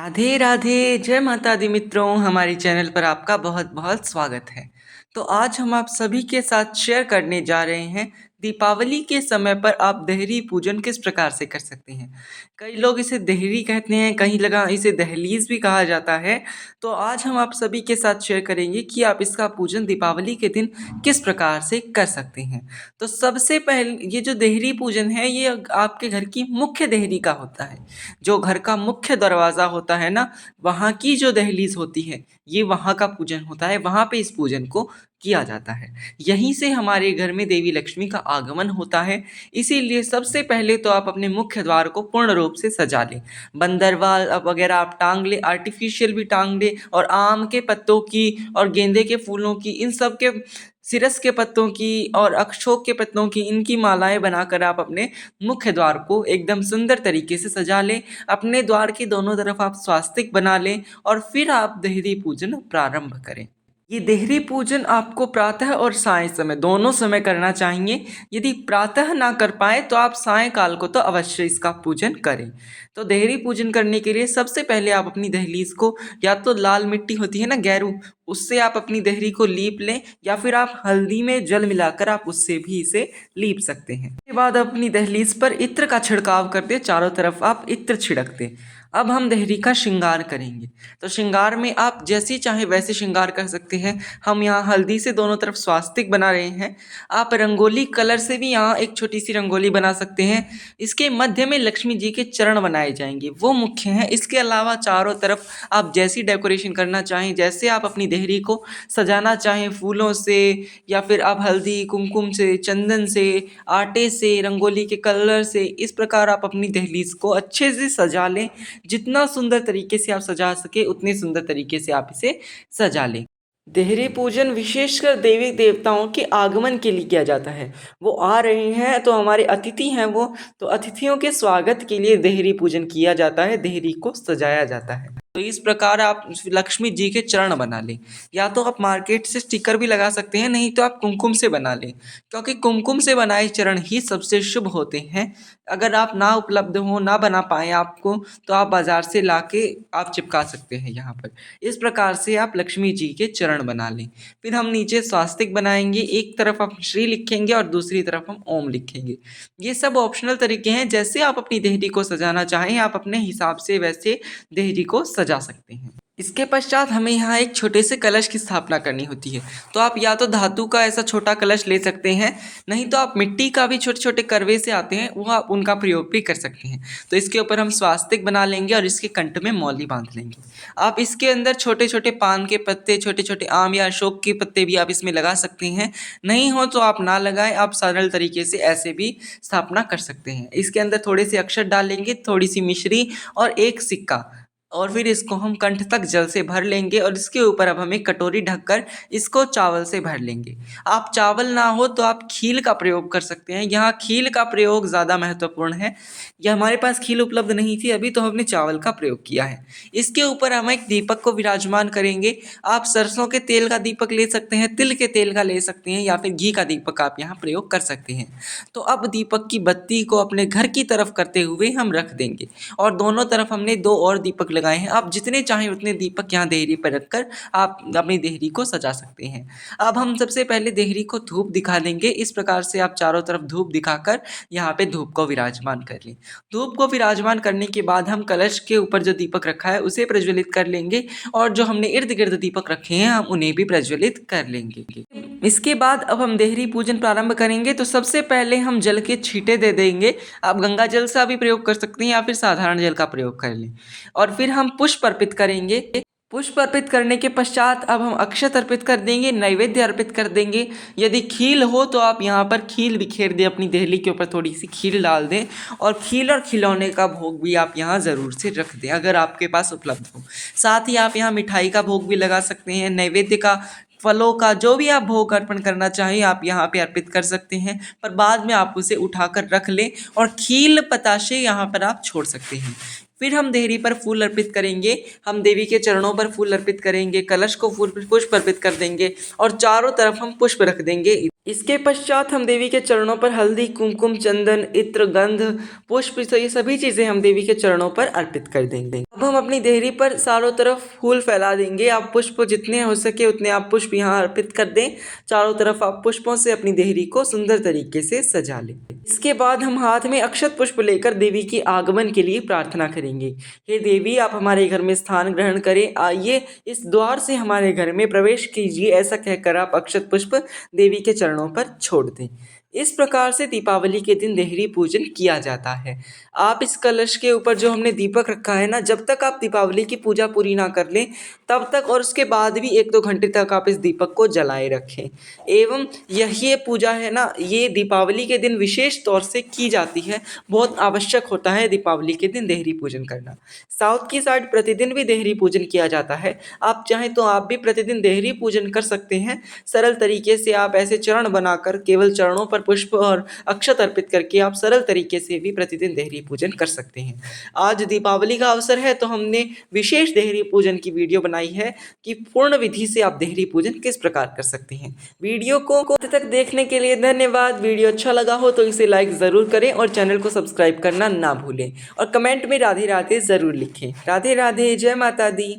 राधे राधे, जय माता दी मित्रों। हमारे चैनल पर आपका बहुत बहुत स्वागत है। तो आज हम आप सभी के साथ शेयर करने जा रहे हैं दीपावली के समय पर आप देहरी पूजन किस प्रकार से कर सकते हैं। कई लोग इसे देहरी कहते हैं, कहीं लगा इसे दहलीज भी कहा जाता है। तो आज हम आप सभी के साथ शेयर करेंगे कि आप इसका पूजन दीपावली के दिन किस प्रकार से कर सकते हैं। तो सबसे पहले ये जो देहरी पूजन है ये आपके घर की मुख्य देहरी का होता है। जो घर का मुख्य दरवाज़ा होता है ना, वहाँ की जो दहलीज होती है, ये वहाँ का पूजन होता है। वहाँ पे इस पूजन को किया जाता है। यहीं से हमारे घर में देवी लक्ष्मी का आगमन होता है। इसीलिए सबसे पहले तो आप अपने मुख्य द्वार को पूर्ण रूप से सजा लें। बंदरवाल वगैरह आप टांग लें, आर्टिफिशियल भी टांग लें, और आम के पत्तों की और गेंदे के फूलों की, इन सब के, सिरस के पत्तों की और अशोक के पत्तों की, इनकी मालाएं बनाकर आप अपने मुख्य द्वार को एकदम सुंदर तरीके से सजा लें। अपने द्वार के दोनों तरफ आप स्वास्तिक बना लें और फिर आप देहरी पूजन प्रारंभ करें। ये देहरी पूजन आपको प्रातः और साय समय दोनों समय करना चाहिए। यदि प्रातः ना कर पाए तो आप सायंकाल को तो अवश्य इसका पूजन करें। तो देहरी पूजन करने के लिए सबसे पहले आप अपनी दहलीज को, या तो लाल मिट्टी होती है ना गैरू, उससे आप अपनी देहरी को लीप लें, या फिर आप हल्दी में जल मिलाकर आप उससे भी इसे लीप सकते हैं। उसके बाद अपनी दहलीज पर इत्र का छिड़काव कर दे, चारों तरफ आप इत्र छिड़क दें। अब हम देहरी का श्रृंगार करेंगे। तो श्रृंगार में आप जैसे चाहे वैसे श्रृंगार कर सकते हैं। हम यहाँ हल्दी से दोनों तरफ स्वास्तिक बना रहे हैं। आप रंगोली कलर से भी यहाँ एक छोटी सी रंगोली बना सकते हैं। इसके मध्य में लक्ष्मी जी के चरण बनाए जाएंगे, वो मुख्य हैं। इसके अलावा चारों तरफ आप जैसी डेकोरेशन करना चाहें, जैसे आप अपनी देहरी को सजाना चाहें, फूलों से या फिर आप हल्दी कुमकुम से, चंदन से, आटे से, रंगोली के कलर से, इस प्रकार आप अपनी दहलीज को अच्छे से सजा लें। जितना सुंदर तरीके से आप सजा सके उतने सुंदर तरीके से आप इसे सजा लें। देहरी पूजन विशेषकर देवी देवताओं के आगमन के लिए किया जाता है। वो आ रहे हैं तो हमारे अतिथि हैं वो, तो अतिथियों के स्वागत के लिए देहरी पूजन किया जाता है, देहरी को सजाया जाता है। तो इस प्रकार आप लक्ष्मी जी के चरण बना लें। या तो आप मार्केट से स्टिकर भी लगा सकते हैं, नहीं तो आप कुमकुम से बना लें, क्योंकि कुमकुम से बनाए चरण ही सबसे शुभ होते हैं। अगर आप ना उपलब्ध हो, ना बना पाएँ आपको, तो आप बाज़ार से लाके आप चिपका सकते हैं यहाँ पर। इस प्रकार से आप लक्ष्मी जी के चरण बना लें। फिर हम नीचे स्वास्तिक बनाएंगे, एक तरफ हम श्री लिखेंगे और दूसरी तरफ हम ओम लिखेंगे। ये सब ऑप्शनल तरीके हैं, जैसे आप अपनी देहरी को सजाना चाहें आप अपने हिसाब से वैसे देहरी को सजा सकते हैं। इसके पश्चात हमें यहाँ एक छोटे से कलश की स्थापना करनी होती है। तो आप या तो धातु का ऐसा छोटा कलश ले सकते हैं, नहीं तो आप मिट्टी का भी छोटे छोटे करवे से आते हैं, वो आप उनका प्रयोग भी कर सकते हैं। तो इसके ऊपर हम स्वास्तिक बना लेंगे और इसके कंठ में मौली बांध लेंगे। आप इसके अंदर छोटे छोटे पान के पत्ते, छोटे छोटे आम या अशोक के पत्ते भी आप इसमें लगा सकते हैं। नहीं हो तो आप ना लगाएं, आप सरल तरीके से ऐसे भी स्थापना कर सकते हैं। इसके अंदर थोड़े से अक्षर डालेंगे, थोड़ी सी मिश्री और एक सिक्का, और फिर इसको हम कंठ तक जल से भर लेंगे और इसके ऊपर अब हम एक कटोरी ढककर इसको चावल से भर लेंगे। आप चावल ना हो तो आप खील का प्रयोग कर सकते हैं। यहाँ खील का प्रयोग ज़्यादा महत्वपूर्ण है। यह हमारे पास खील उपलब्ध नहीं थी अभी, तो हमने चावल का प्रयोग किया है। इसके ऊपर हम एक दीपक को विराजमान करेंगे। आप सरसों के तेल का दीपक ले सकते हैं, तिल के तेल का ले सकते हैं, या फिर घी का दीपक आप यहाँ प्रयोग कर सकते हैं। तो अब दीपक की बत्ती को अपने घर की तरफ करते हुए हम रख देंगे, और दोनों तरफ हमने दो और दीपक लगाए हैं। आप जितने चाहें उतने दीपक यहाँ देहरी पर रखकर आप अपनी देहरी को सजा सकते हैं। अब हम सबसे पहले देहरी को धूप दिखा देंगे। इस प्रकार से आप चारों तरफ धूप दिखाकर यहाँ पे धूप को विराजमान कर लें। धूप को विराजमान करने के बाद हम कलश के ऊपर जो दीपक रखा है उसे प्रज्वलित कर लेंगे, और जो हमने इर्द गिर्द दीपक रखे हैं हम उन्हें भी प्रज्वलित कर लेंगे। इसके बाद अब हम देहरी पूजन प्रारंभ करेंगे। तो सबसे पहले हम जल के छींटे दे देंगे। आप गंगा जल का भी प्रयोग कर सकते हैं या फिर साधारण जल का प्रयोग कर लें, और फिर हम पुष्प अर्पित करेंगे। पुष्प अर्पित करने के पश्चात अब हम अक्षत अर्पित कर देंगे, नैवेद्य अर्पित कर देंगे। यदि खील हो तो आप यहाँ पर खील बिखेर दें, अपनी देहली के ऊपर थोड़ी सी खील डाल दें, और खील और खिलौने का भोग भी आप यहाँ ज़रूर से रख दें अगर आपके पास उपलब्ध हो। साथ ही आप यहाँ मिठाई का भोग भी लगा सकते हैं, नैवेद्य का, फलों का, जो भी आप भोग अर्पण करना चाहें आप यहाँ पे अर्पित कर सकते हैं। पर बाद में आप उसे उठाकर रख लें, और खील पताशे यहाँ पर आप छोड़ सकते हैं। फिर हम देहरी पर फूल अर्पित करेंगे। हम देवी के चरणों पर फूल अर्पित करेंगे, कलश को फूल पुष्प अर्पित कर देंगे, और चारों तरफ हम पुष्प रख देंगे। इसके पश्चात हम देवी के चरणों पर हल्दी, कुमकुम, चंदन, इत्र, गंध, पुष्प, तो ये सभी चीज़ें हम देवी के चरणों पर अर्पित कर देंगे। अब हम अपनी देहरी पर चारों तरफ फूल फैला देंगे। आप पुष्प जितने हो सके उतने आप पुष्प यहाँ अर्पित कर दें। चारों तरफ आप पुष्पों से अपनी देहरी को सुंदर तरीके से सजा लें। इसके बाद हम हाथ में अक्षत पुष्प लेकर देवी के आगमन के लिए प्रार्थना करेंगे। हे देवी, आप हमारे घर में स्थान ग्रहण करें, आइए इस द्वार से हमारे घर में प्रवेश कीजिए, ऐसा कहकर आप अक्षत पुष्प देवी के चरणों पर छोड़ दें। इस प्रकार से दीपावली के दिन देहरी पूजन किया जाता है। आप इस कलश के ऊपर जो हमने दीपक रखा है ना, जब तक आप दीपावली की पूजा पूरी ना कर लें तब तक, और उसके बाद भी 1-2 घंटे तक आप इस दीपक को जलाए रखें। एवं यही ये पूजा है ना, ये दीपावली के दिन विशेष तौर से की जाती है। बहुत आवश्यक होता है दीपावली के दिन देहरी पूजन करना। साउथ की साइड प्रतिदिन भी देहरी पूजन किया जाता है। आप चाहें तो आप भी प्रतिदिन देहरी पूजन कर सकते हैं। सरल तरीके से आप ऐसे चरण बनाकर केवल चरणों पर पुष्प और अक्षत अर्पित करके आप सरल तरीके से भी प्रतिदिन देहरी पूजन कर सकते हैं। आज दीपावली का अवसर है तो हमने विशेष देहरी पूजन की वीडियो बनाई है कि पूर्ण विधि से आप देहरी पूजन किस प्रकार कर सकते हैं। वीडियो को अंत तक देखने के लिए धन्यवाद। वीडियो अच्छा लगा हो तो इसे लाइक ज़रूर करें और चैनल को सब्सक्राइब करना ना भूलें, और कमेंट में राधे राधे ज़रूर लिखें। राधे राधे, जय माता दी।